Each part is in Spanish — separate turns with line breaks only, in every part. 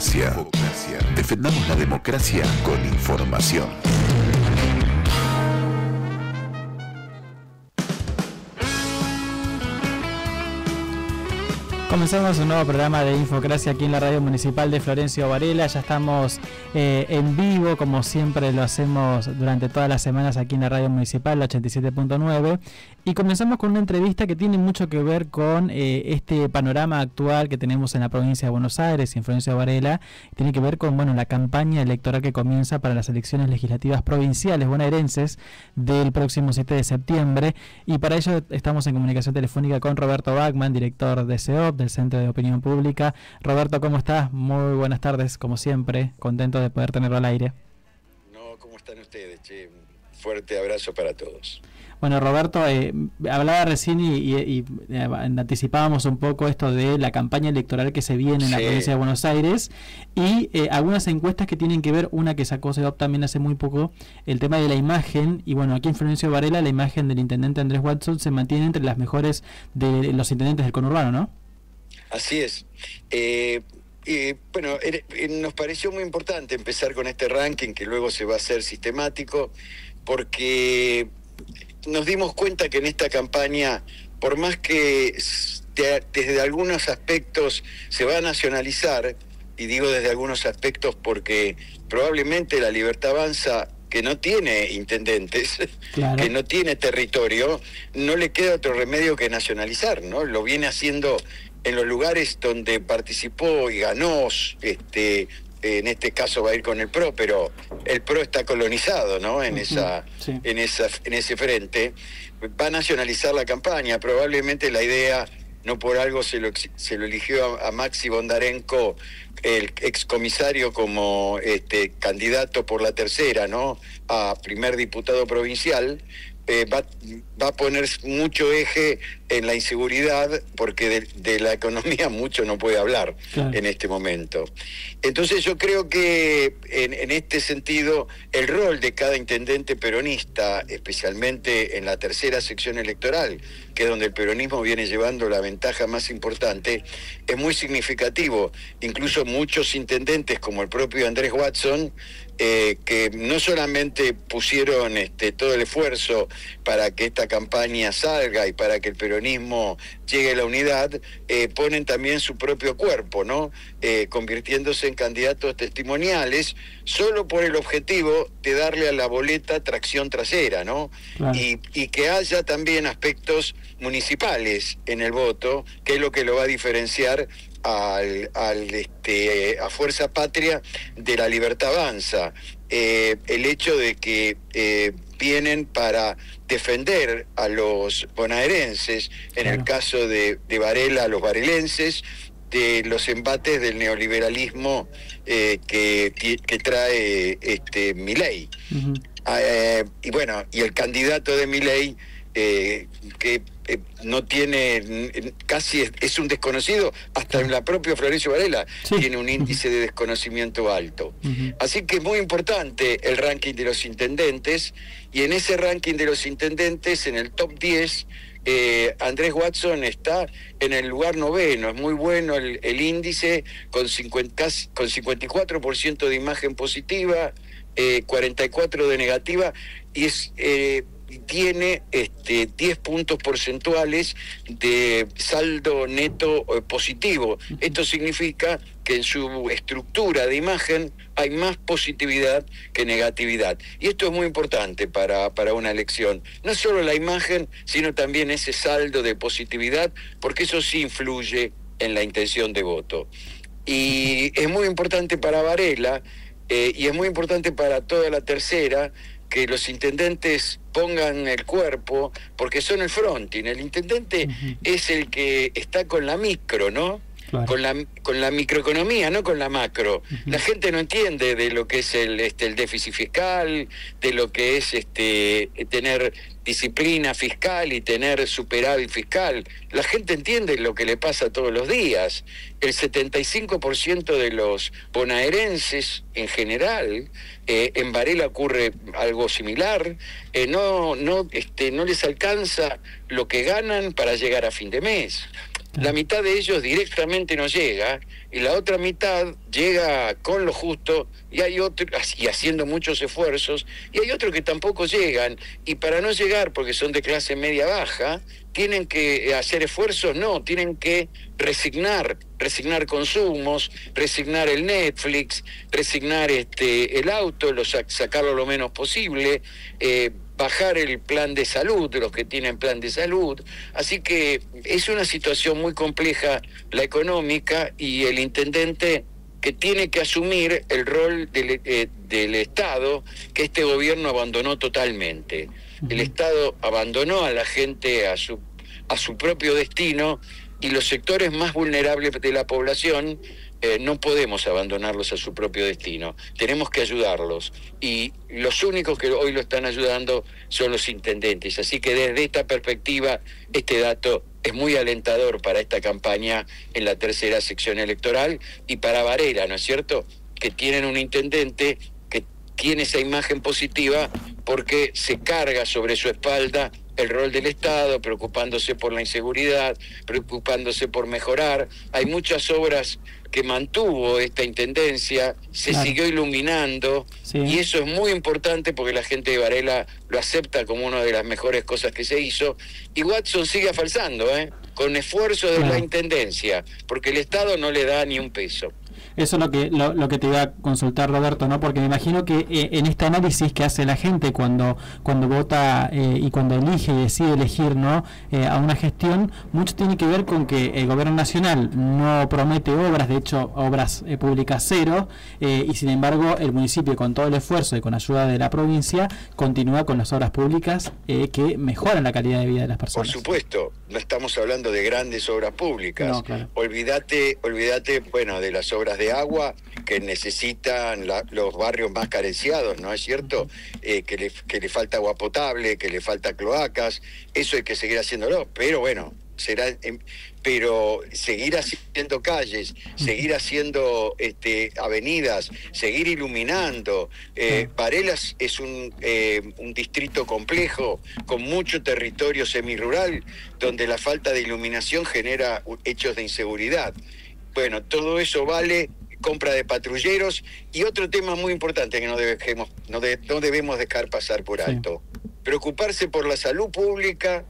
Infocracia. Defendamos la democracia con información.
Comenzamos un nuevo programa de Infocracia aquí en la radio municipal de Florencio Varela. Ya estamos en vivo, como siempre lo hacemos durante todas las semanas aquí en la radio municipal, la 87.9. Y comenzamos con una entrevista que tiene mucho que ver con este panorama actual que tenemos en la provincia de Buenos Aires y en Florencio Varela. Tiene que ver con la campaña electoral que comienza para las elecciones legislativas provinciales bonaerenses del próximo 7 de septiembre. Y para ello estamos en comunicación telefónica con Roberto Bachmann, director de CEOP, del Centro de Opinión Pública. Roberto, ¿cómo estás? Muy buenas tardes, como siempre, contento de poder tenerlo al aire.
No, ¿cómo están ustedes? Che, fuerte abrazo para todos.
Bueno, Roberto, hablaba recién y anticipábamos un poco esto de la campaña electoral que se viene en la provincia de Buenos Aires y algunas encuestas que tienen que ver, una que sacó CEOP también hace muy poco, el tema de la imagen. Y bueno, aquí en Florencio Varela la imagen del intendente Andrés Watson se mantiene entre las mejores de los intendentes del conurbano, ¿no?
Así es. Bueno, nos pareció muy importante empezar con este ranking que luego se va a hacer sistemático, porque nos dimos cuenta que en esta campaña, por más que desde algunos aspectos se va a nacionalizar, y digo desde algunos aspectos porque probablemente La Libertad Avanza, que no tiene intendentes, claro, que no tiene territorio, no le queda otro remedio que nacionalizar, ¿no? Lo viene haciendo en los lugares donde participó y ganó, en este caso va a ir con el PRO, pero el PRO está colonizado, ¿no? En ese frente. Va a nacionalizar la campaña. Probablemente la idea, no por algo se lo eligió a Maxi Bondarenko, el excomisario, como candidato por la tercera, ¿no? A primer diputado provincial. Va a poner mucho eje en la inseguridad, porque de la economía mucho no puede hablar, claro, en este momento. Entonces yo creo que en este sentido el rol de cada intendente peronista, especialmente en la tercera sección electoral, que es donde el peronismo viene llevando la ventaja más importante, es muy significativo. Incluso muchos intendentes, como el propio Andrés Watson, que no solamente pusieron todo el esfuerzo para que esta campaña salga y para que el peronismo llegue a la unidad, ponen también su propio cuerpo, ¿no? Convirtiéndose en candidatos testimoniales, solo por el objetivo de darle a la boleta tracción trasera, ¿no? Claro. Y que haya también aspectos municipales en el voto, que es lo que lo va a diferenciar a Fuerza Patria de La Libertad Avanza. El hecho de que vienen para defender a los bonaerenses, en el caso de Varela, a los varelenses, de los embates del neoliberalismo que trae Milei. Uh-huh. Y bueno, y el candidato de Milei, que no tiene, casi es un desconocido, hasta en la propia Florencio Varela tiene un índice de desconocimiento alto. Uh-huh. Así que es muy importante el ranking de los intendentes, y en ese ranking de los intendentes, en el top 10, Andrés Watson está en el lugar 9º. Es muy bueno el índice, con 54% de imagen positiva, 44% de negativa, y tiene 10 puntos porcentuales de saldo neto positivo. Esto significa que en su estructura de imagen hay más positividad que negatividad. Y esto es muy importante para una elección. No solo la imagen, sino también ese saldo de positividad, porque eso sí influye en la intención de voto. Y es muy importante para Varela, y es muy importante para toda la tercera, que los intendentes pongan el cuerpo, porque son el fronting. El intendente es el que está con la micro, ¿no? Claro. Con la microeconomía, no con la macro. La gente no entiende de lo que es el déficit fiscal, de lo que es tener disciplina fiscal y tener superávit fiscal. La gente entiende lo que le pasa todos los días. El 75% de los bonaerenses en general, en Varela ocurre algo similar, no les alcanza lo que ganan para llegar a fin de mes. La mitad de ellos directamente no llega y la otra mitad llega con lo justo y hay otros, y haciendo muchos esfuerzos, y hay otros que tampoco llegan, y para no llegar, porque son de clase media baja, tienen que hacer esfuerzos, no, tienen que resignar consumos, resignar el Netflix, resignar el auto, sacarlo lo menos posible, bajar el plan de salud de los que tienen plan de salud. Así que es una situación muy compleja la económica, y el intendente que tiene que asumir el rol del Estado, que este gobierno abandonó totalmente. El Estado abandonó a la gente a su propio destino, y los sectores más vulnerables de la población no podemos abandonarlos a su propio destino, tenemos que ayudarlos, y los únicos que hoy lo están ayudando son los intendentes. Así que desde esta perspectiva, este dato es muy alentador para esta campaña en la tercera sección electoral, y para Varela, ¿no es cierto?, que tienen un intendente que tiene esa imagen positiva porque se carga sobre su espalda el rol del Estado, preocupándose por la inseguridad, preocupándose por mejorar. Hay muchas obras que mantuvo esta intendencia, se siguió iluminando, y eso es muy importante porque la gente de Varela lo acepta como una de las mejores cosas que se hizo, y Watson sigue afalsando, con esfuerzo de la intendencia, porque el Estado no le da ni un peso.
Eso es lo que te iba a consultar, Roberto, ¿no? Porque me imagino que en este análisis que hace la gente cuando vota y cuando elige y decide elegir, ¿no?, a una gestión, mucho tiene que ver con que el gobierno nacional no promete obras, de hecho obras públicas cero, y sin embargo el municipio, con todo el esfuerzo y con ayuda de la provincia, continúa con las obras públicas que mejoran la calidad de vida de las personas.
Por supuesto, no estamos hablando de grandes obras públicas.
No, claro.
Olvídate, bueno, de las obras de agua que necesitan los barrios más carenciados, ¿no es cierto? Que le falta agua potable, que le falta cloacas, eso hay que seguir haciéndolo, pero bueno, pero seguir haciendo calles, seguir haciendo avenidas, seguir iluminando. Varela es un distrito complejo, con mucho territorio semirural, donde la falta de iluminación genera hechos de inseguridad. Bueno, todo eso vale, compra de patrulleros, y otro tema muy importante que no debemos dejar pasar por alto: preocuparse por la salud pública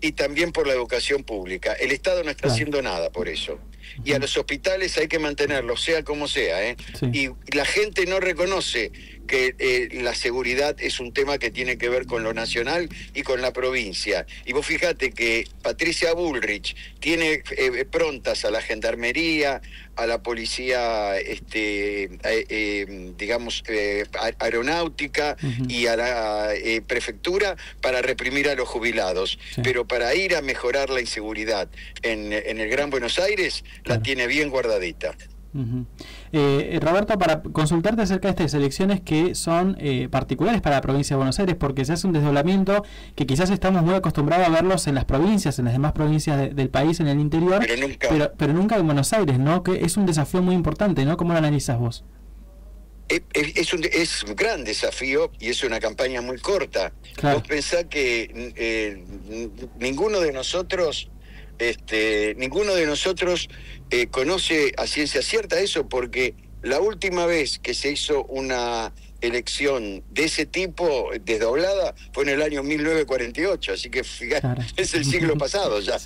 y también por la educación pública. El Estado no está haciendo nada por eso. Y a los hospitales hay que mantenerlos, sea como sea, Y la gente no reconoce que la seguridad es un tema que tiene que ver con lo nacional y con la provincia. Y vos fíjate que Patricia Bullrich tiene prontas a la gendarmería, a la policía, aeronáutica, y a la prefectura, para reprimir a los jubilados. Pero para ir a mejorar la inseguridad en el Gran Buenos Aires, la tiene bien guardadita.
Roberto, para consultarte acerca de estas elecciones que son particulares para la provincia de Buenos Aires, porque se hace un desdoblamiento que quizás estamos muy acostumbrados a verlos en las provincias, en las demás provincias del país, en el interior, pero nunca en Buenos Aires, ¿no? Que es un desafío muy importante, ¿no? ¿Cómo lo analizas vos?
Es un gran desafío, y es una campaña muy corta. Vos pensás que ninguno de nosotros conoce a ciencia cierta eso, porque la última vez que se hizo una elección de ese tipo, desdoblada, fue en el año 1948, así que fíjate, es el siglo pasado ya.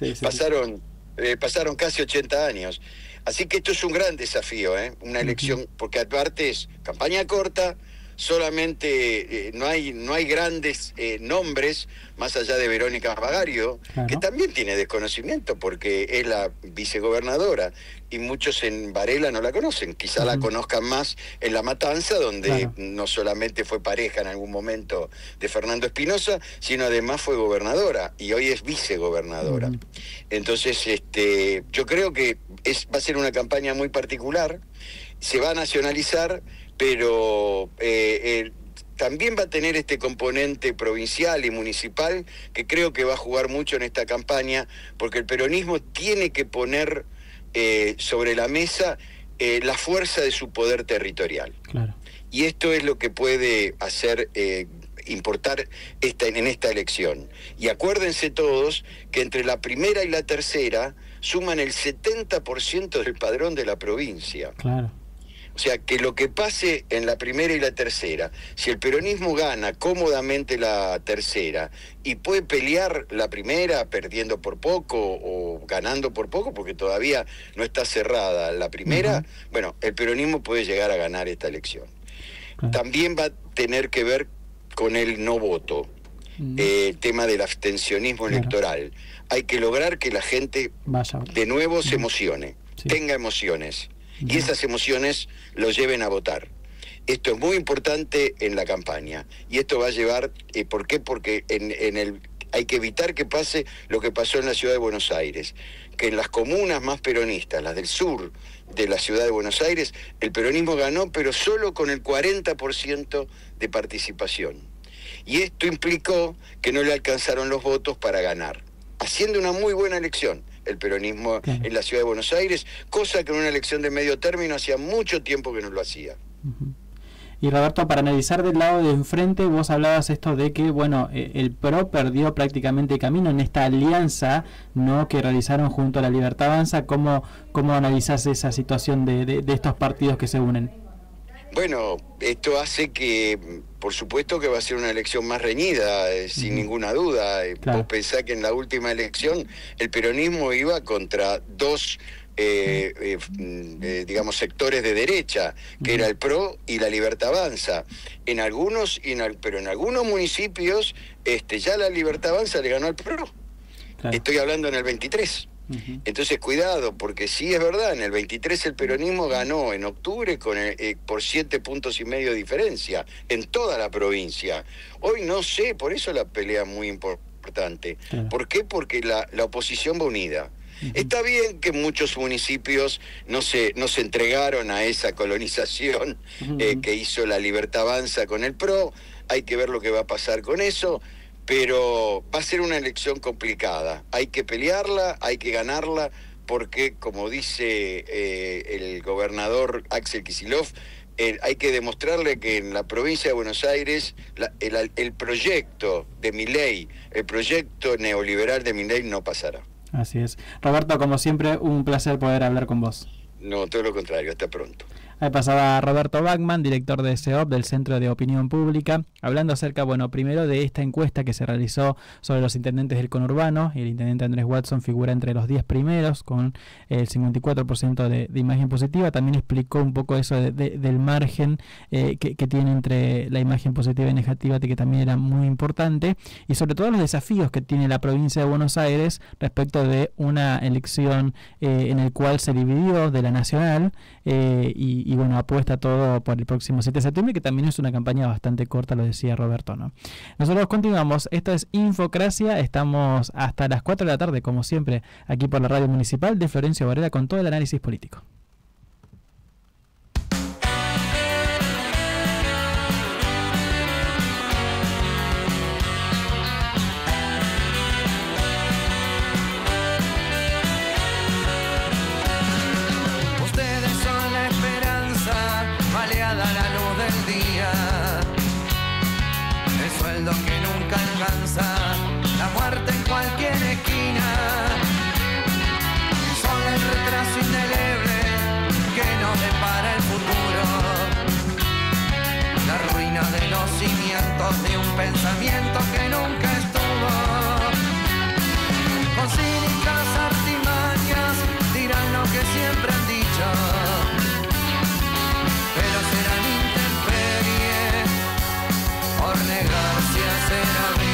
Pasaron casi 80 años. Así que esto es un gran desafío, una elección, porque aparte es campaña corta, solamente no hay grandes nombres, más allá de Verónica Bagario, que también tiene desconocimiento porque es la vicegobernadora, y muchos en Varela no la conocen. Quizá la conozcan más en La Matanza, donde no solamente fue pareja en algún momento de Fernando Espinosa, sino además fue gobernadora, y hoy es vicegobernadora. Entonces, yo creo que va a ser una campaña muy particular, se va a nacionalizar, pero también va a tener este componente provincial y municipal, que creo que va a jugar mucho en esta campaña, porque el peronismo tiene que poner sobre la mesa la fuerza de su poder territorial. Y esto es lo que puede hacer importar en esta elección. Y acuérdense todos que entre la primera y la tercera suman el 70% del padrón de la provincia.
Claro.
O sea, que lo que pase en la primera y la tercera, si el peronismo gana cómodamente la tercera y puede pelear la primera perdiendo por poco o ganando por poco, porque todavía no está cerrada la primera, bueno, el peronismo puede llegar a ganar esta elección. También va a tener que ver con el no voto, el tema del abstencionismo electoral. Hay que lograr que la gente de nuevo se emocione, tenga emociones. Y esas emociones lo lleven a votar. Esto es muy importante en la campaña. Y esto va a llevar, ¿por qué? Porque hay que evitar que pase lo que pasó en la ciudad de Buenos Aires, que en las comunas más peronistas, las del sur de la ciudad de Buenos Aires, el peronismo ganó, pero solo con el 40% de participación. Y esto implicó que no le alcanzaron los votos para ganar, haciendo una muy buena elección el peronismo en la ciudad de Buenos Aires, cosa que en una elección de medio término hacía mucho tiempo que no lo hacía.
Y Roberto, para analizar del lado de enfrente, vos hablabas esto de que, bueno, el PRO perdió prácticamente camino en esta alianza, ¿no?, que realizaron junto a la Libertad Avanza. ¿Cómo analizás esa situación de estos partidos que se unen?
Bueno, esto hace que, por supuesto que va a ser una elección más reñida, sin ninguna duda. Claro. Vos pensás que en la última elección el peronismo iba contra dos, digamos, sectores de derecha, que era el PRO y la Libertad Avanza. Pero en algunos municipios ya la Libertad Avanza le ganó al PRO. Claro. Estoy hablando en el 23. Entonces cuidado, porque sí es verdad, en el 23 el peronismo ganó en octubre por 7,5 puntos de diferencia en toda la provincia. Hoy no sé, por eso la pelea es muy importante. ¿Por qué? Porque la oposición va unida. Está bien que muchos municipios no se entregaron a esa colonización que hizo la Libertad Avanza con el PRO. Hay que ver lo que va a pasar con eso. Pero va a ser una elección complicada. Hay que pelearla, hay que ganarla, porque, como dice el gobernador Axel Kicillof, hay que demostrarle que en la provincia de Buenos Aires el proyecto de Milei, el proyecto neoliberal de Milei no pasará.
Así es. Roberto, como siempre, un placer poder hablar con vos.
No, todo lo contrario. Hasta pronto.
Ahí pasaba Roberto Bachmann, director de CEOP, del Centro de Opinión Pública, hablando acerca, bueno, primero de esta encuesta que se realizó sobre los intendentes del conurbano, y el intendente Andrés Watson figura entre los 10 primeros con el 54% de imagen positiva. También explicó un poco eso del margen que tiene entre la imagen positiva y negativa, que también era muy importante, y sobre todo los desafíos que tiene la provincia de Buenos Aires respecto de una elección en el cual se dividió de la nacional, y bueno, apuesta todo por el próximo 7 de septiembre, que también es una campaña bastante corta, lo decía Roberto, ¿no? Nosotros continuamos, esto es Infocracia, estamos hasta las 4 de la tarde, como siempre, aquí por la radio municipal de Florencio Varela, con todo el análisis político.
La muerte en cualquier esquina, son el retraso indeleble que nos depara el futuro, la ruina de los cimientos de un pensamiento que nunca estuvo. Con cínicas artimañas dirán lo que siempre han dicho, pero serán intemperie por negarse a ser amigos.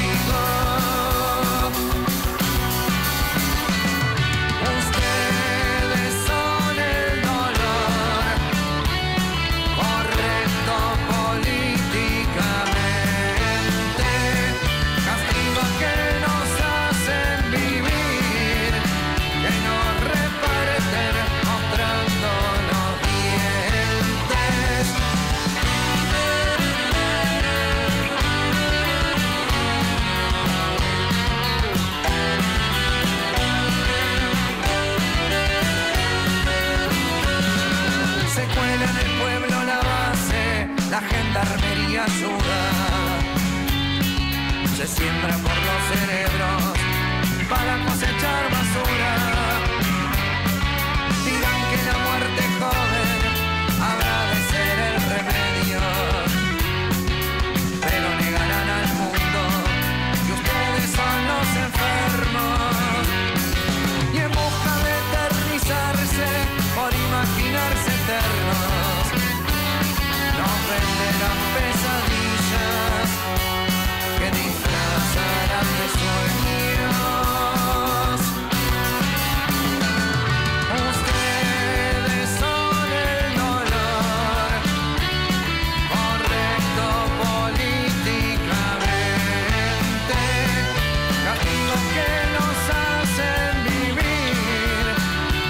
La gendarmería ayuda siembra por los cerebros para cosechar basura. Dirán que la muerte joven habrá de ser el remedio, pero negarán al mundo que ustedes son los enfermos. Y en busca de eternizarse por imaginarse eternos, nos venderán pesadillas que disfrazarán de sueños. Ustedes son el dolor, correcto políticamente, castigos que nos hacen vivir,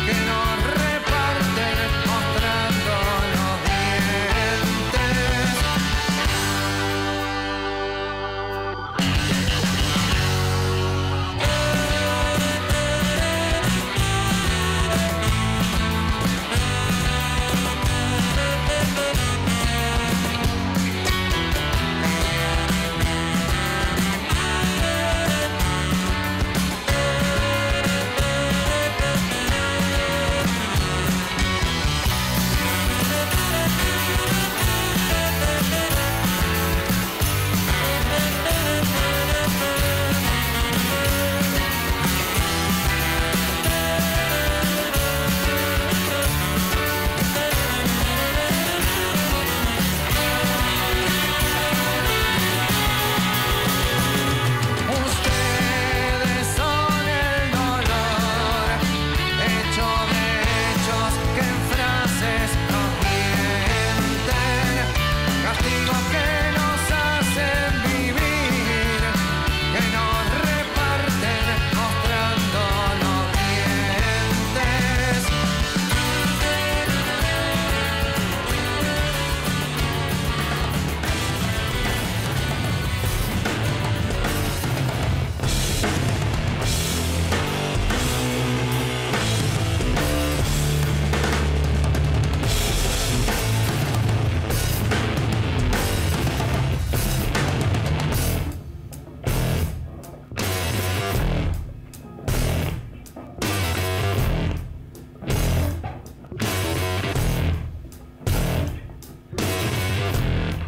que nos reparten mostrando los dientes. Ustedes son el dolor, hecho de hechos que en frases nos mienten, castigos que nos hacen vivir, que nos reparten mostrando los dientes.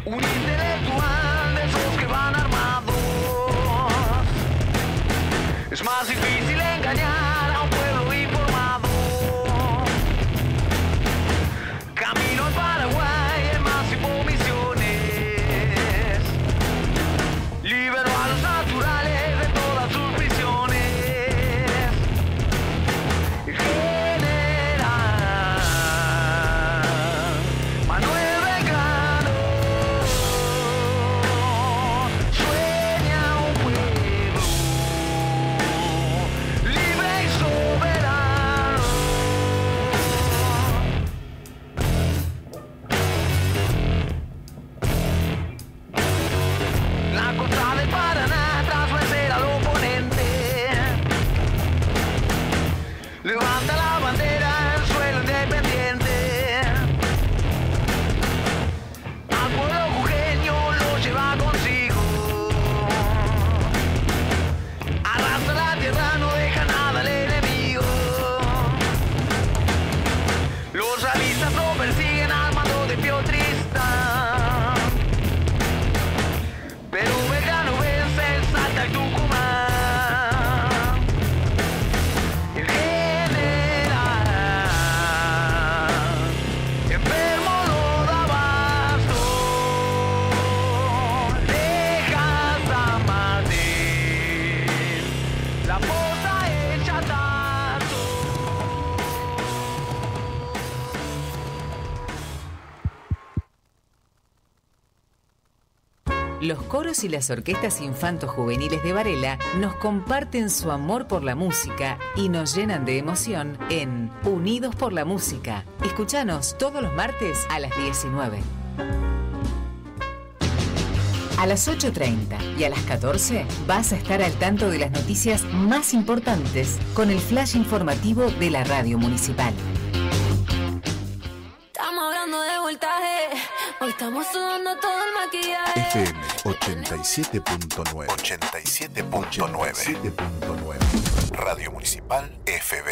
Un intelectual de esos que van armados. Es más difícil engañar a un pueblo informado. Camino al Paraguay, emancipo misiones. Libero a los naturales de todas sus prisiones. General Manuel Belgrano sueña un pueblo libre y soberano. La costa del Paraná tras vencer al oponente levanta la bandera en suelo independiente. Al pueblo jujeño lo lleva consigo. Arrastra la tierra, no deja nada al enemigo. Los realistas lo persiguen al mando de Piotrista, pero Belgrano vence en Salta y Tucumán. El general enfermo lo da abasto, deja San Martín, la posta hecha tazo.
Los coros y las orquestas infanto-juveniles de Varela nos comparten su amor por la música y nos llenan de emoción en Unidos por la Música. Escúchanos todos los martes a las 19. A las 8:30 y a las 14 vas a estar al tanto de las noticias más importantes con el flash informativo de la Radio Municipal.
Estamos hablando de voltaje, Hoy estamos sudando todo el maquillaje.
FM 87.9. 87.9. Radio Municipal FB.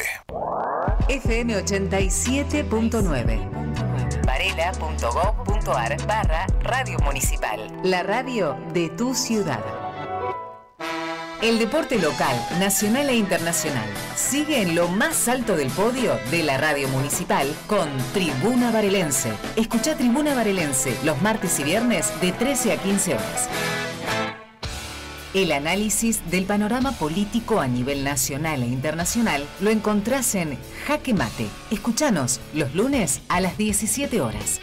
FM 87.9. Varela.gov.ar/Radio Municipal. La radio de tu ciudad. El deporte local, nacional e internacional sigue en lo más alto del podio de la radio municipal con Tribuna Varelense. Escuchá Tribuna Varelense los martes y viernes de 13 a 15 horas. El análisis del panorama político a nivel nacional e internacional lo encontrás en Jaque Mate. Escuchanos los lunes a las 17 horas.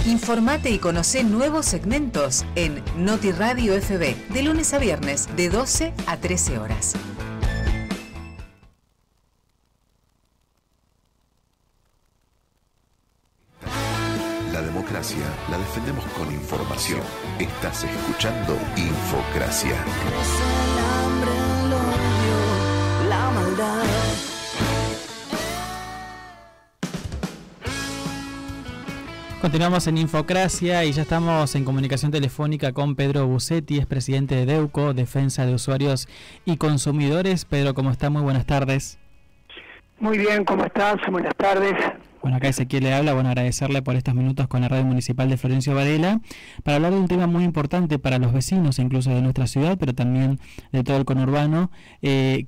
Informate y conocé nuevos segmentos en Noti Radio FB, de lunes a viernes, de 12 a 13 horas.
La democracia la defendemos con información. Estás escuchando Infocracia.
Crece el hambre, el odio, la maldad.
Continuamos en Infocracia y ya estamos en comunicación telefónica con Pedro Busetti, es presidente de DEUCO, Defensa de Usuarios y Consumidores. Pedro, ¿cómo está? Muy buenas tardes.
Muy bien, ¿cómo estás? Buenas tardes.
Bueno, acá Ezequiel le habla, agradecerle por estos minutos con la Radio Municipal de Florencio Varela para hablar de un tema muy importante para los vecinos, incluso de nuestra ciudad, pero también de todo el conurbano,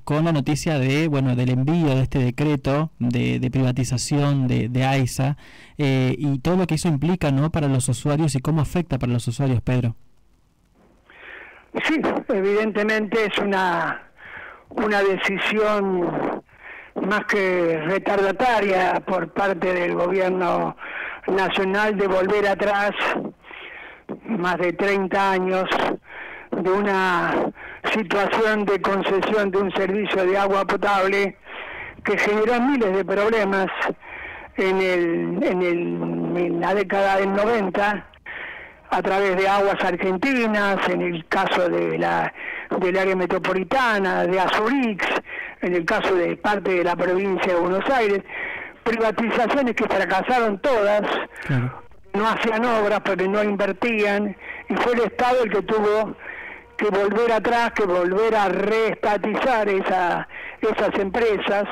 con la noticia del envío de este decreto de privatización de AISA y todo lo que eso implica, ¿no?, para los usuarios y cómo afecta para los usuarios, Pedro.
Sí, evidentemente es una decisión más que retardataria por parte del gobierno nacional de volver atrás más de 30 años de una situación de concesión de un servicio de agua potable que generó miles de problemas en la década del 90 a través de Aguas Argentinas, en el caso del área metropolitana, de Azurix, en el caso de parte de la provincia de Buenos Aires, privatizaciones que fracasaron todas, claro. No hacían obras porque no invertían, y fue el Estado el que tuvo que volver atrás, que volver a reestatizar esas empresas,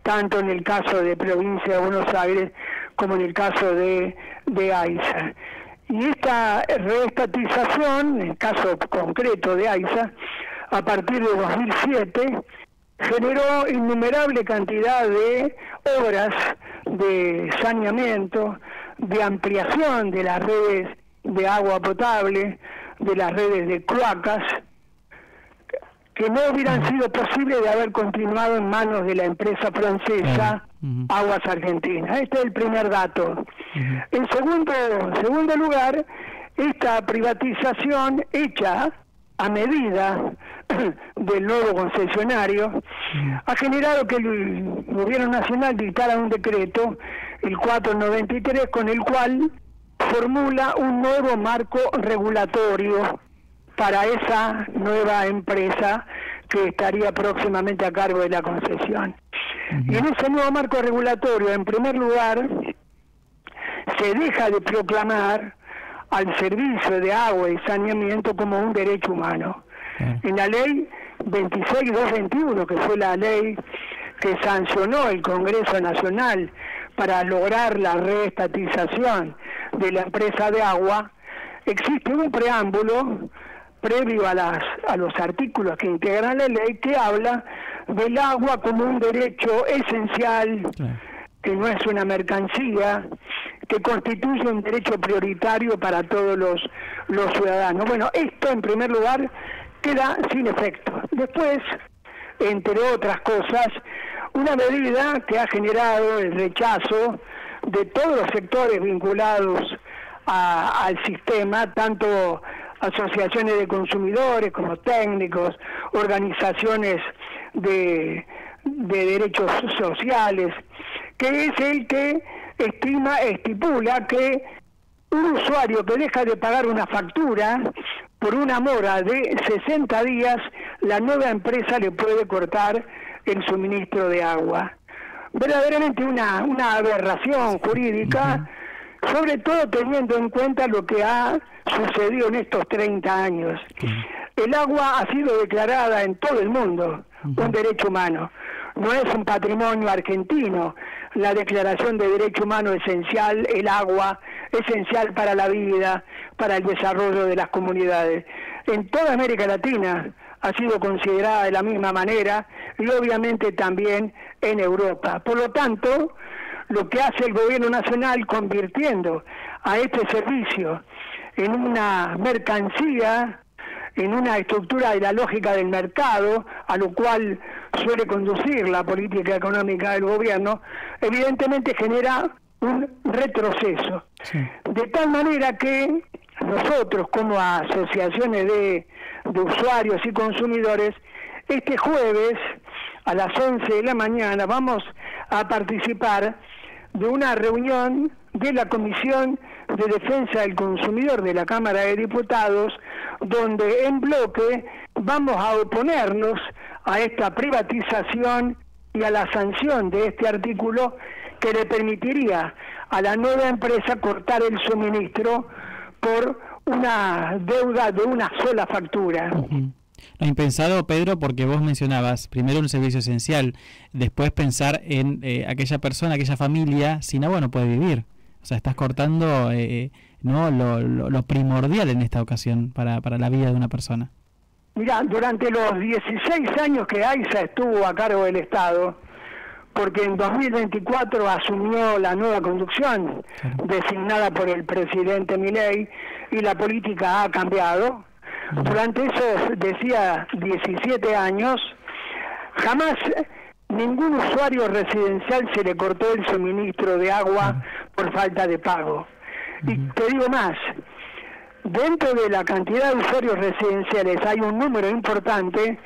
tanto en el caso de provincia de Buenos Aires como en el caso de AISA. Y esta reestatización, en el caso concreto de AISA, a partir de 2007, generó innumerable cantidad de obras de saneamiento, de ampliación de las redes de agua potable, de las redes de cloacas, que no hubieran sido posibles de haber continuado en manos de la empresa francesa Aguas Argentinas. Este es el primer dato. En segundo lugar, esta privatización hecha a medida del nuevo concesionario ha generado que el gobierno nacional dictara un decreto, el 493, con el cual formula un nuevo marco regulatorio para esa nueva empresa que estaría próximamente a cargo de la concesión. Y en ese nuevo marco regulatorio, en primer lugar, se deja de proclamar al servicio de agua y saneamiento como un derecho humano. En la ley 26.221, que fue la ley que sancionó el Congreso Nacional para lograr la reestatización de la empresa de agua, existe un preámbulo previo a los artículos que integran la ley que habla del agua como un derecho esencial, que no es una mercancía, que constituye un derecho prioritario para todos los ciudadanos. Bueno, esto en primer lugar queda sin efecto. Después, entre otras cosas, una medida que ha generado el rechazo de todos los sectores vinculados al sistema, tanto asociaciones de consumidores como técnicos, organizaciones de derechos sociales, que es el que estipula que un usuario que deja de pagar una factura por una mora de 60 días, la nueva empresa le puede cortar el suministro de agua. Verdaderamente una aberración jurídica sobre todo teniendo en cuenta lo que ha sucedido en estos 30 años. El agua ha sido declarada en todo el mundo un derecho humano. No es un patrimonio argentino. La Declaración de Derecho Humano esencial, el agua, esencial para la vida, para el desarrollo de las comunidades. En toda América Latina ha sido considerada de la misma manera y obviamente también en Europa. Por lo tanto, lo que hace el gobierno nacional convirtiendo a este servicio en una mercancía, en una estructura de la lógica del mercado, a lo cual suele conducir la política económica del gobierno, evidentemente genera un retroceso. Sí. De tal manera que nosotros, como asociaciones de usuarios y consumidores, este jueves a las 11 de la mañana vamos a participar de una reunión de la Comisión de Defensa del Consumidor de la Cámara de Diputados, donde en bloque vamos a oponernos a esta privatización y a la sanción de este artículo que le permitiría a la nueva empresa cortar el suministro por una deuda de una sola factura.
Lo impensado, Pedro, porque vos mencionabas primero un servicio esencial, después pensar en aquella persona, aquella familia, sin agua no puede vivir. O sea, estás cortando ¿no? lo primordial en esta ocasión para la vida de una persona.
Mira, durante los 16 años que AISA estuvo a cargo del Estado, porque en 2024 asumió la nueva conducción designada por el presidente Milei y la política ha cambiado. Durante esos, decía, 17 años, jamás ningún usuario residencial se le cortó el suministro de agua por falta de pago. Y te digo más, dentro de la cantidad de usuarios residenciales hay un número importante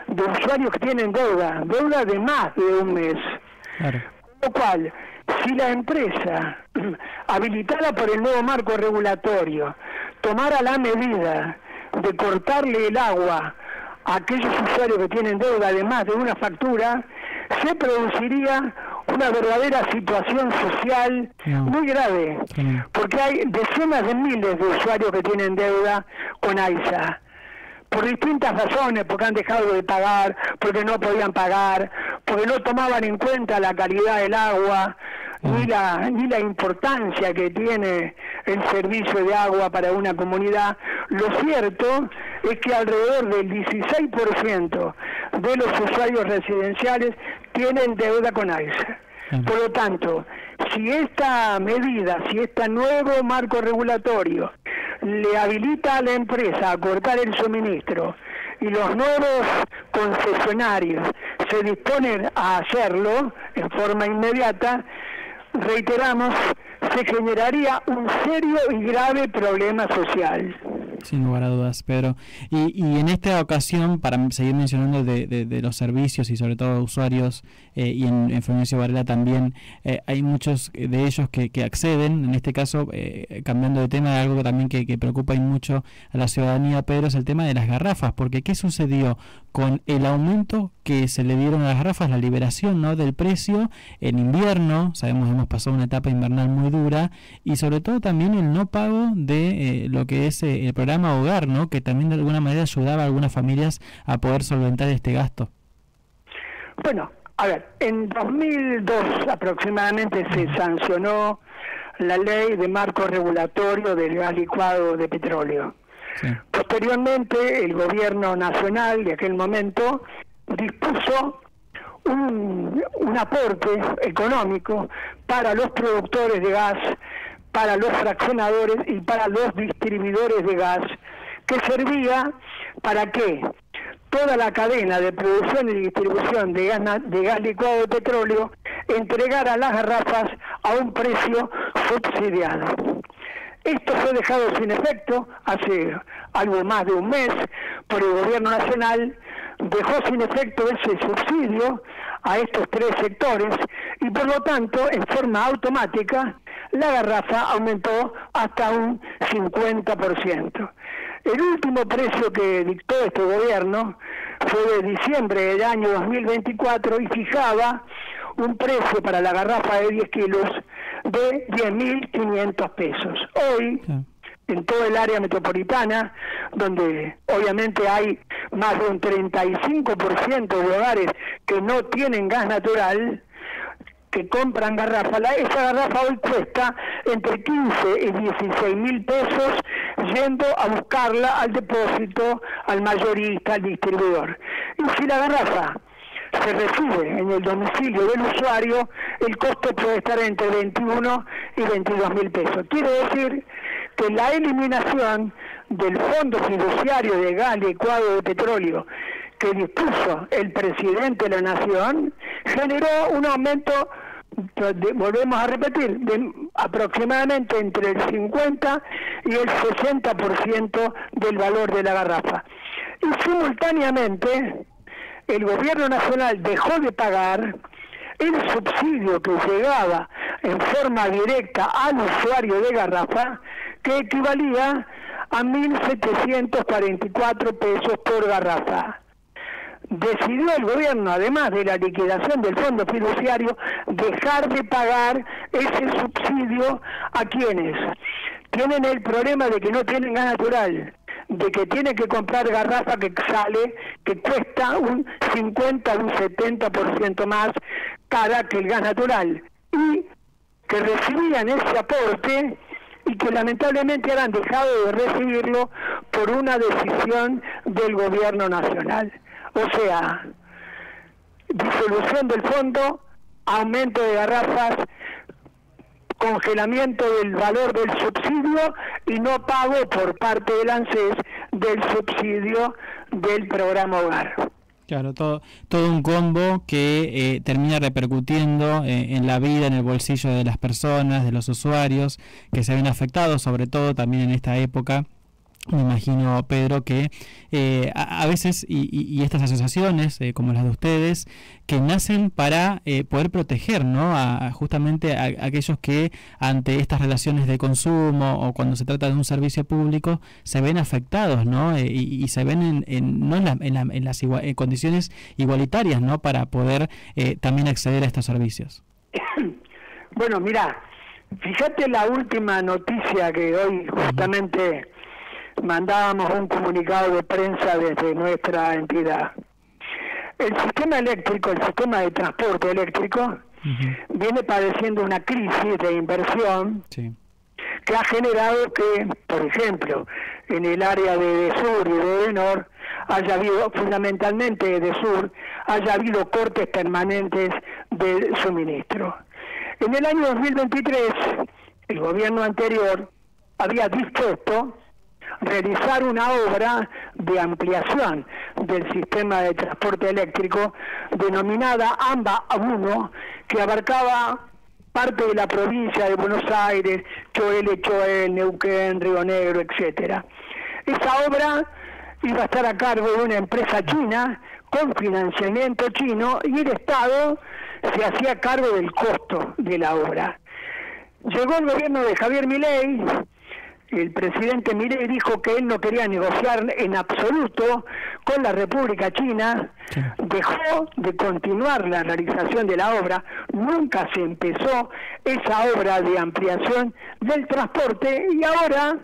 de usuarios que tienen deuda de más de un mes. Claro. Con lo cual, si la empresa, habilitada por el nuevo marco regulatorio, tomara la medida de cortarle el agua a aquellos usuarios que tienen deuda de más de una factura, se produciría una verdadera situación social muy grave, porque hay decenas de miles de usuarios que tienen deuda con AISA, por distintas razones, porque han dejado de pagar, porque no podían pagar, porque no tomaban en cuenta la calidad del agua, ni la importancia que tiene el servicio de agua para una comunidad. Lo cierto es que alrededor del 16% de los usuarios residenciales tienen deuda con AISA. Por lo tanto, si esta medida, si este nuevo marco regulatorio le habilita a la empresa a cortar el suministro y los nuevos concesionarios se disponen a hacerlo en forma inmediata, reiteramos, se generaría un serio y grave problema social.
Sin lugar a dudas, Pedro. Y en esta ocasión, para seguir mencionando de los servicios y sobre todo usuarios, y en Florencio Varela también, hay muchos de ellos que acceden, en este caso, cambiando de tema, algo también que preocupa y mucho a la ciudadanía, Pedro, es el tema de las garrafas, porque ¿qué sucedió con el aumento que se le dieron a las garrafas, la liberación, ¿no?, del precio en invierno? Sabemos, hemos pasado una etapa invernal muy dura, y sobre todo también el no pago de lo que es el programa Hogar, ¿no?, que también de alguna manera ayudaba a algunas familias a poder solventar este gasto.
Bueno, a ver, en 2002 aproximadamente se sancionó la ley de marco regulatorio del gas licuado de petróleo. Sí. Posteriormente, el gobierno nacional de aquel momento dispuso un aporte económico para los productores de gas, para los fraccionadores y para los distribuidores de gas, que servía para que toda la cadena de producción y distribución de gas licuado de petróleo entregara las garrafas a un precio subsidiado. Esto fue dejado sin efecto hace algo más de un mes por el gobierno nacional. Dejó sin efecto ese subsidio a estos tres sectores y por lo tanto, en forma automática, la garrafa aumentó hasta un 50%. El último precio que dictó este gobierno fue de diciembre del año 2024 y fijaba un precio para la garrafa de 10 kilos de 10.500 pesos. Hoy, en todo el área metropolitana, donde obviamente hay más de un 35% de hogares que no tienen gas natural, que compran garrafa, esa garrafa hoy cuesta entre 15 y 16.000 pesos yendo a buscarla al depósito, al mayorista, al distribuidor. Y si la garrafa se recibe en el domicilio del usuario, el costo puede estar entre 21 y 22.000 pesos. Quiere decir que la eliminación del Fondo Fiduciario de Gas Licuado de Petróleo que dispuso el presidente de la Nación generó un aumento, volvemos a repetir, de aproximadamente entre el 50 y el 60% del valor de la garrafa. Y simultáneamente el gobierno nacional dejó de pagar el subsidio que llegaba en forma directa al usuario de garrafa, que equivalía a 1.744 pesos por garrafa. Decidió el gobierno, además de la liquidación del fondo fiduciario, dejar de pagar ese subsidio a quienes tienen el problema de que no tienen gas natural, de que tienen que comprar garrafa que cuesta un 50 o un 70% más cara que el gas natural, y que recibían ese aporte y que lamentablemente han dejado de recibirlo por una decisión del gobierno nacional. O sea, disolución del fondo, aumento de garrafas, congelamiento del valor del subsidio y no pago por parte del ANSES del subsidio del programa Hogar.
Claro, todo un combo que termina repercutiendo en la vida, en el bolsillo de las personas, de los usuarios, que se ven afectados, sobre todo también en esta época. Me imagino, Pedro, que a veces, y estas asociaciones, como las de ustedes, que nacen para poder proteger, ¿no?, justamente a aquellos que ante estas relaciones de consumo o cuando se trata de un servicio público se ven afectados, ¿no?, y se ven en las condiciones igualitarias, ¿no?, para poder también acceder a estos servicios.
Bueno, mira, fíjate la última noticia que hoy justamente mandábamos un comunicado de prensa desde nuestra entidad. El sistema eléctrico, el sistema de transporte eléctrico, viene padeciendo una crisis de inversión que ha generado que, por ejemplo, en el área de Sur y de Nor haya habido, fundamentalmente de Sur, haya habido cortes permanentes de suministro. En el año 2023, el gobierno anterior había dispuesto realizar una obra de ampliación del sistema de transporte eléctrico denominada AMBA 1, que abarcaba parte de la provincia de Buenos Aires, Choel, Neuquén, Río Negro, etcétera. Esa obra iba a estar a cargo de una empresa china con financiamiento chino y el Estado se hacía cargo del costo de la obra. Llegó el gobierno de Javier Milei. El presidente Milei dijo que él no quería negociar en absoluto con la República China, dejó de continuar la realización de la obra, nunca se empezó esa obra de ampliación del transporte y ahora,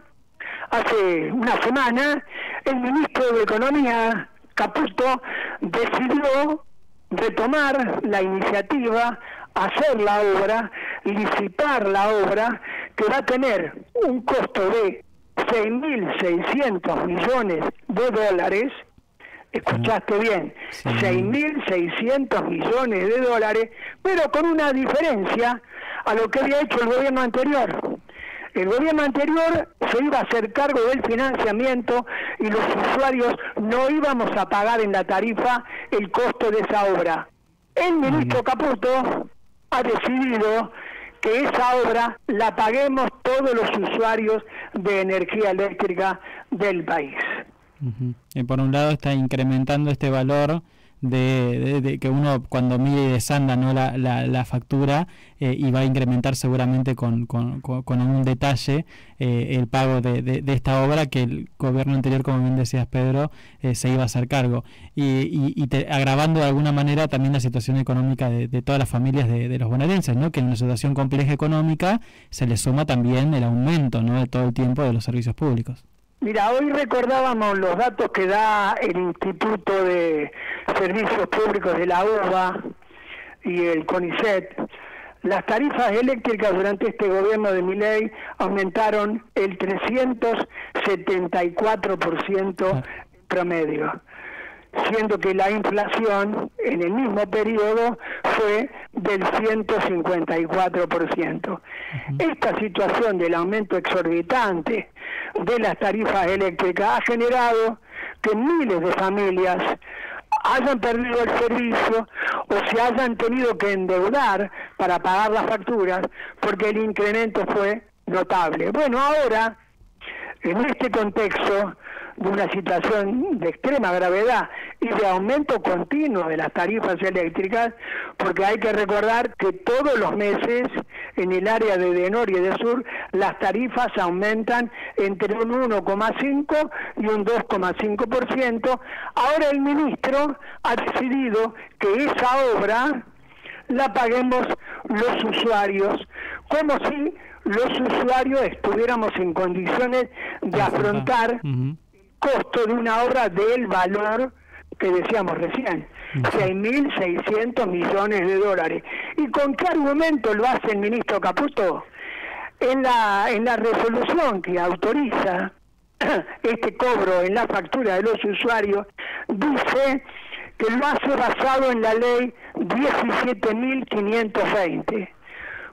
hace una semana, el ministro de Economía, Caputo, decidió retomar la iniciativa, hacer la obra, licitar la obra, que va a tener un costo de 6.600 millones de dólares, escuchaste bien, 6.600 millones de dólares, pero con una diferencia a lo que había hecho el gobierno anterior. El gobierno anterior se iba a hacer cargo del financiamiento y los usuarios no íbamos a pagar en la tarifa el costo de esa obra. El ministro Caputo ha decidido que esa obra la paguemos todos los usuarios de energía eléctrica del país.
Por un lado está incrementando este valor de que uno cuando mide y desanda, ¿no?, la factura y va a incrementar seguramente con algún detalle el pago de esta obra que el gobierno anterior, como bien decías, Pedro, se iba a hacer cargo y agravando de alguna manera también la situación económica de todas las familias de los bonaerenses, ¿no?, que en una situación compleja económica se le suma también el aumento, ¿no?, de todo el tiempo de los servicios públicos.
Mira, hoy recordábamos los datos que da el Instituto de Servicios Públicos de la UBA y el CONICET. Las tarifas eléctricas durante este gobierno de Milei aumentaron el 374% en promedio, siendo que la inflación en el mismo periodo fue del 154%. Esta situación del aumento exorbitante de las tarifas eléctricas ha generado que miles de familias hayan perdido el servicio o se hayan tenido que endeudar para pagar las facturas porque el incremento fue notable. Bueno, ahora, en este contexto de una situación de extrema gravedad y de aumento continuo de las tarifas eléctricas, porque hay que recordar que todos los meses en el área de norte y de sur las tarifas aumentan entre un 1,5 y un 2,5%. Ahora el ministro ha decidido que esa obra la paguemos los usuarios, como si los usuarios estuviéramos en condiciones de afrontar costo de una obra del valor que decíamos recién, 6.600 millones de dólares. ¿Y con qué argumento lo hace el ministro Caputo? En la resolución que autoriza este cobro en la factura de los usuarios, dice que lo hace basado en la ley 17.520.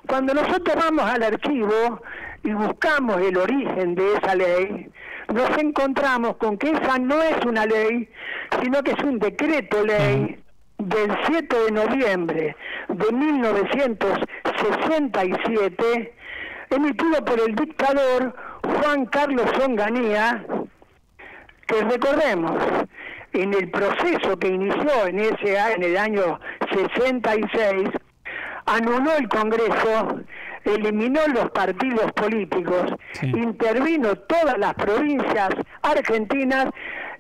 Cuando nosotros vamos al archivo y buscamos el origen de esa ley, nos encontramos con que esa no es una ley, sino que es un decreto ley del 7 de noviembre de 1967, emitido por el dictador Juan Carlos Onganía, que recordemos, en el proceso que inició en el año 66, anuló el Congreso, eliminó los partidos políticos, intervino todas las provincias argentinas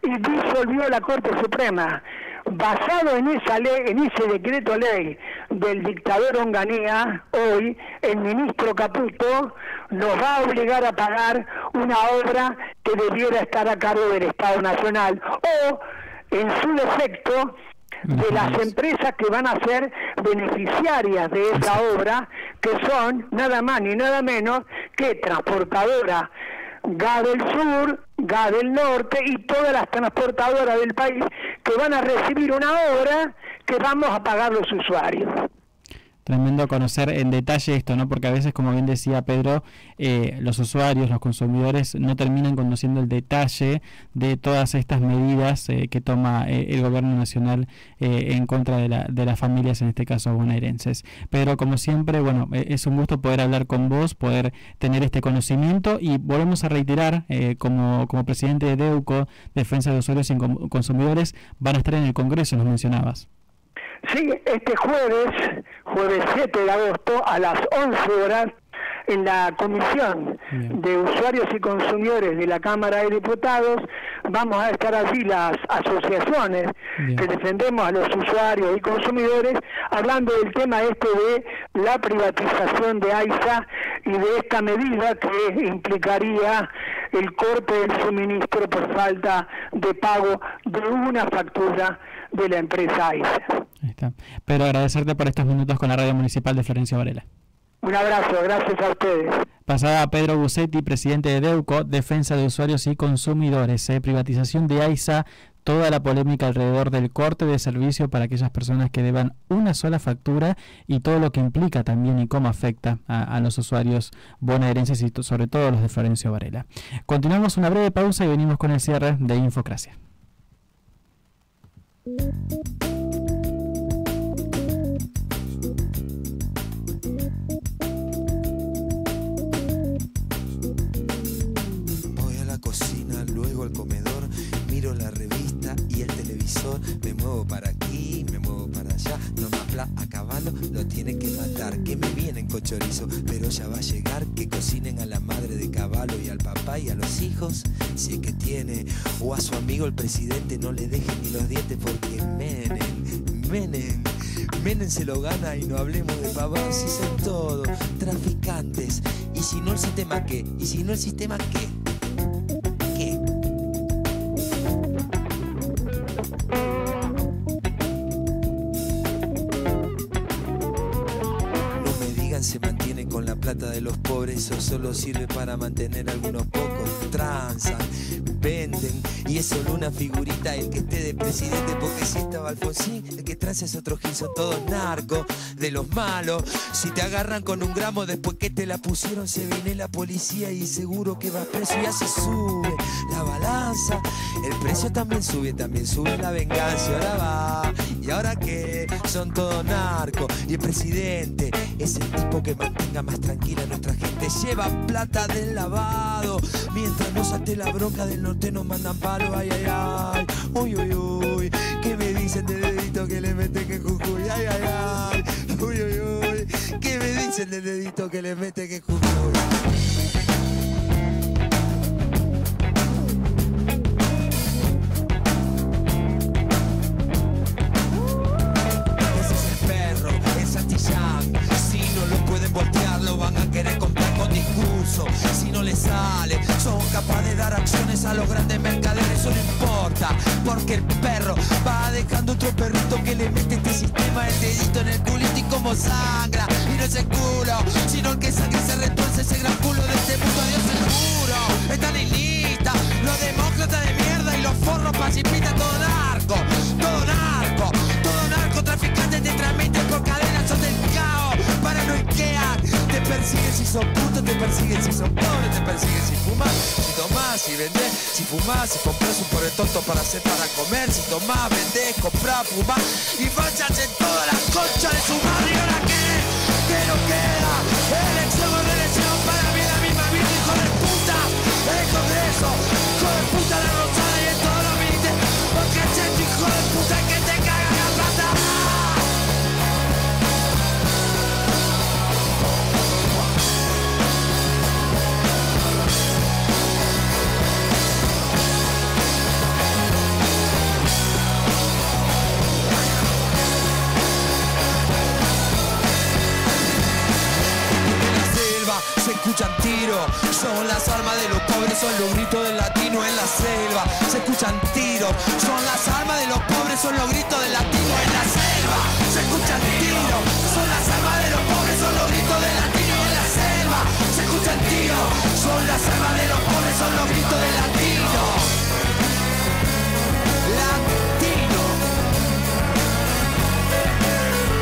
y disolvió la Corte Suprema. Basado en esa ley, en ese decreto ley del dictador Onganía, hoy el ministro Caputo nos va a obligar a pagar una obra que debiera estar a cargo del Estado Nacional o, en su defecto, de las empresas que van a ser beneficiarias de esa obra, que son nada más ni nada menos que Transportadora GA del Sur, GA del Norte y todas las transportadoras del país, que van a recibir una obra que vamos a pagar los usuarios.
Tremendo conocer en detalle esto, ¿no? Porque a veces, como bien decía Pedro, los usuarios, los consumidores no terminan conociendo el detalle de todas estas medidas que toma el gobierno nacional en contra de las familias, en este caso bonaerenses. Pedro, como siempre, bueno, es un gusto poder hablar con vos, poder tener este conocimiento, y volvemos a reiterar, como presidente de DEUCO, Defensa de Usuarios y Consumidores, van a estar en el Congreso, nos mencionabas.
Sí, este jueves 7 de agosto a las 11 horas, en la Comisión de Usuarios y Consumidores de la Cámara de Diputados, vamos a estar allí las asociaciones que defendemos a los usuarios y consumidores, hablando del tema de la privatización de AISA y de esta medida que implicaría el corte del suministro por falta de pago de una factura de la empresa AISA.
Ahí está. Pedro, agradecerte por estos minutos con la Radio Municipal de Florencio Varela.
Un abrazo, gracias a ustedes.
Pasaba Pedro Busetti, presidente de DEUCO, Defensa de Usuarios y Consumidores. Privatización de AISA, toda la polémica alrededor del corte de servicio para aquellas personas que deban una sola factura y todo lo que implica también y cómo afecta a los usuarios bonaerenses y sobre todo los de Florencio Varela. Continuamos una breve pausa y venimos con el cierre de Infocracia.
Luego al comedor, miro la revista y el televisor, me muevo para aquí encuentra a caballo lo tiene que matar. Que me vienen con chorizo, pero ya va a llegar. Que cocinen a la madre de caballo y al papá y a los hijos, si es que tiene. O a su amigo el presidente no le dejen ni los dientes, porque Menem se lo gana. Y no hablemos de pavados, si son todos traficantes. Y si no el sistema, ¿qué? Y si no el sistema, ¿qué? ¿Qué? No me digan se mantienen con la plata de los pobres, eso solo sirve para mantener a algunos pocos. Transan, venden, y es solo una figurita el que esté de presidente, porque si estaba Alfonsín, el que transa es otro gil, son todos narcos, de los malos. Si te agarran con un gramo después que te la pusieron, se viene la policía y seguro que vas preso. Y así sube la balanza, el precio también sube la venganza. Y ahora va, y ahora que son todos narcos, y el presidente es el tipo que mantenga más tranquila a nuestra gente. Lleva plata del lavado, mientras nos ate la bronca del norte nos mandan palo. Ay, ay, ay, uy, uy, uy. ¿Qué me dicen del dedito que le meten que Jujuy? Ay, ay, ay, uy, uy, uy. ¿Qué me dicen del dedito que le meten que Jujuy? Van a querer comprar con discurso. Si no les sale, son capaces de dar acciones a los grandes mercaderes. Eso no importa, porque el perro va dejando otro perrito que le mete este sistema el dedito en el culito. Y como sangra, y no es el culo, sino el que sangre se retuerce ese gran culo de este mundo. Dios seguro, están en lista los demócratas de mierda y los forros pacifistas. Todo narco, todo narco, todo narcotraficante te transmiten por cadenas, son del caos, paranoiquean. Te persiguen si sos puto, te persiguen si sos pobre, te persiguen si fumas, si tomás, si vendés, si fumás, si compras un pobre tonto para hacer para comer, si tomás, vendés, comprás, fumás y fachas en todas las conchas de su madre. ¿Y ahora qué? ¿Qué nos queda? Elección o reelección, para mí la misma vida, hijo de puta. El Congreso, hijo de puta, la Rosada y en todos los ministerios, porque es este hijo de puta que te caga la plata. Se escuchan tiros, son las armas de los pobres, son los gritos del latino en la selva. Se escuchan tiros, son las armas de los pobres, son los gritos del latino en la selva. Se escuchan tiros, son las armas de los pobres, son los gritos del latino en la selva. Se escuchan tiros, son las armas de los pobres, son los gritos del latino. Latino.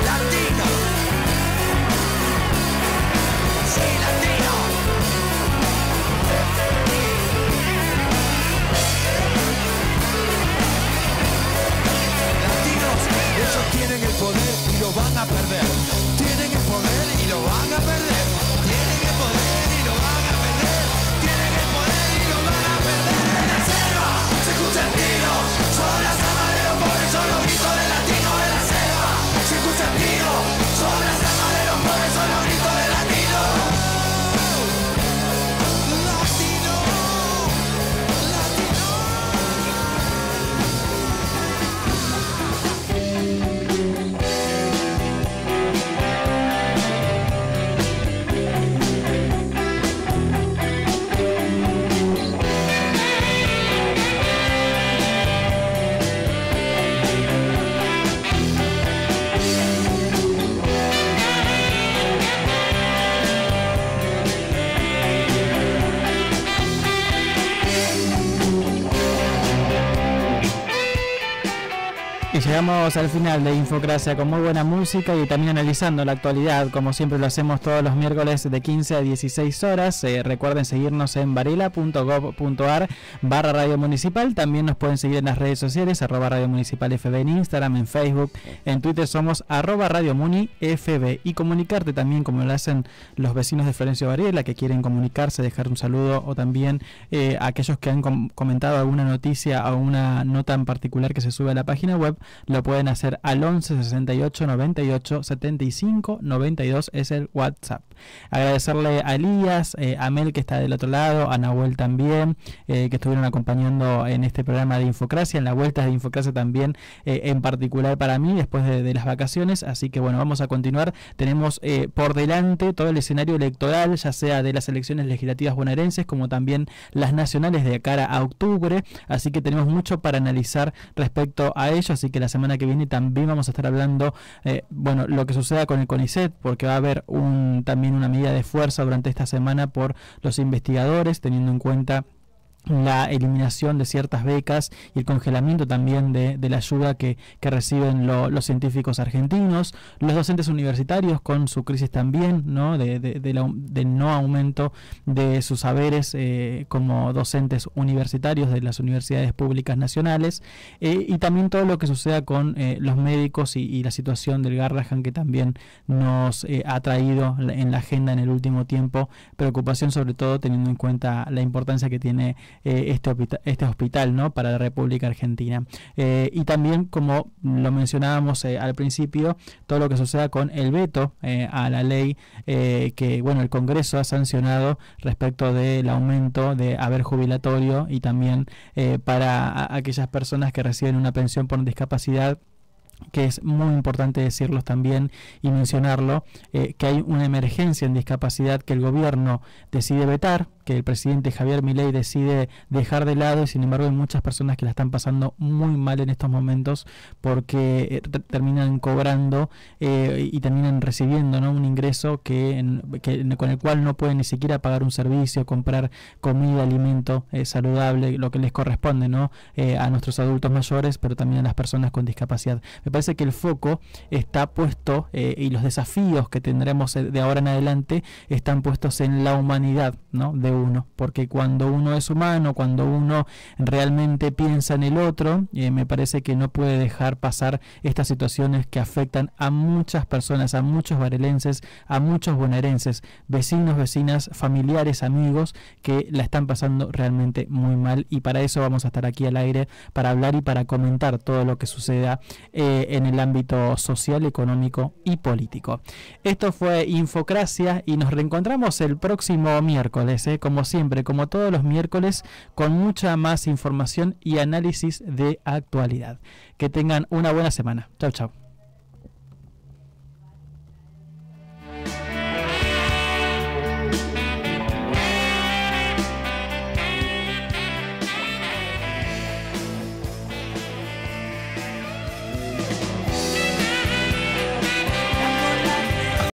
Latino. Sí, latino. Latinos, ellos tienen el poder y lo van a perder. Tienen el poder y lo van a perder. Tienen el poder y lo van a perder. Tienen el poder y lo van a perder. En la selva se escucha el tiro. Son las armas de los pobres, son los gritos del latino en la selva. Se escucha el tiro. Son las armas de los pobres, son los gritos del latino.
Y llegamos al final de Infocracia con muy buena música y también analizando la actualidad, como siempre lo hacemos todos los miércoles de 15 a 16 horas. Recuerden seguirnos en varela.gov.ar/Radio Municipal. También nos pueden seguir en las redes sociales, @Radio Municipal FB en Instagram, en Facebook, en Twitter somos @Radio Muni FB. Y comunicarte también, como lo hacen los vecinos de Florencio Varela, que quieren comunicarse, dejar un saludo, o también aquellos que han comentado alguna noticia o una nota en particular que se sube a la página web. lo pueden hacer al 11 68 98 75 92, es el WhatsApp. Agradecerle a Elías, a Mel que está del otro lado, a Nahuel también, que estuvieron acompañando en este programa de Infocracia, en la vuelta de Infocracia también, en particular para mí, después de las vacaciones. Así que bueno, vamos a continuar. Tenemos por delante todo el escenario electoral, ya sea de las elecciones legislativas bonaerenses como también las nacionales de cara a octubre, así que tenemos mucho para analizar respecto a ello. Así que la semana que viene también vamos a estar hablando bueno, lo que suceda con el CONICET, porque va a haber también una medida de fuerza durante esta semana por los investigadores, teniendo en cuenta la eliminación de ciertas becas y el congelamiento también de la ayuda que reciben los científicos argentinos, los docentes universitarios con su crisis también, ¿no? del no aumento de sus saberes como docentes universitarios de las universidades públicas nacionales, y también todo lo que suceda con los médicos y la situación del Garrahan, que también nos ha traído en la agenda en el último tiempo preocupación, sobre todo teniendo en cuenta la importancia que tiene este hospital, ¿no? Para la República Argentina, y también, como lo mencionábamos al principio, todo lo que suceda con el veto a la ley que bueno, el Congreso ha sancionado respecto del aumento de haber jubilatorio, y también para aquellas personas que reciben una pensión por discapacidad, que es muy importante decirlo también y mencionarlo, que hay una emergencia en discapacidad que el gobierno decide vetar, que el presidente Javier Milei decide dejar de lado, y sin embargo hay muchas personas que la están pasando muy mal en estos momentos, porque terminan cobrando y terminan recibiendo, ¿no? Un ingreso con el cual no pueden ni siquiera pagar un servicio, comprar comida, alimento saludable, lo que les corresponde, ¿no? A nuestros adultos mayores, pero también a las personas con discapacidad. Me parece que el foco está puesto, y los desafíos que tendremos de ahora en adelante están puestos en la humanidad, ¿no? De uno, porque cuando uno es humano, cuando uno realmente piensa en el otro, me parece que no puede dejar pasar estas situaciones que afectan a muchas personas, a muchos varelenses, a muchos bonaerenses, vecinos, vecinas, familiares, amigos, que la están pasando realmente muy mal, y para eso vamos a estar aquí al aire, para hablar y para comentar todo lo que suceda en el ámbito social, económico y político. Esto fue Infocracia, y nos reencontramos el próximo miércoles, como siempre, como todos los miércoles, con mucha más información y análisis de actualidad. Que tengan una buena semana. Chau, chau.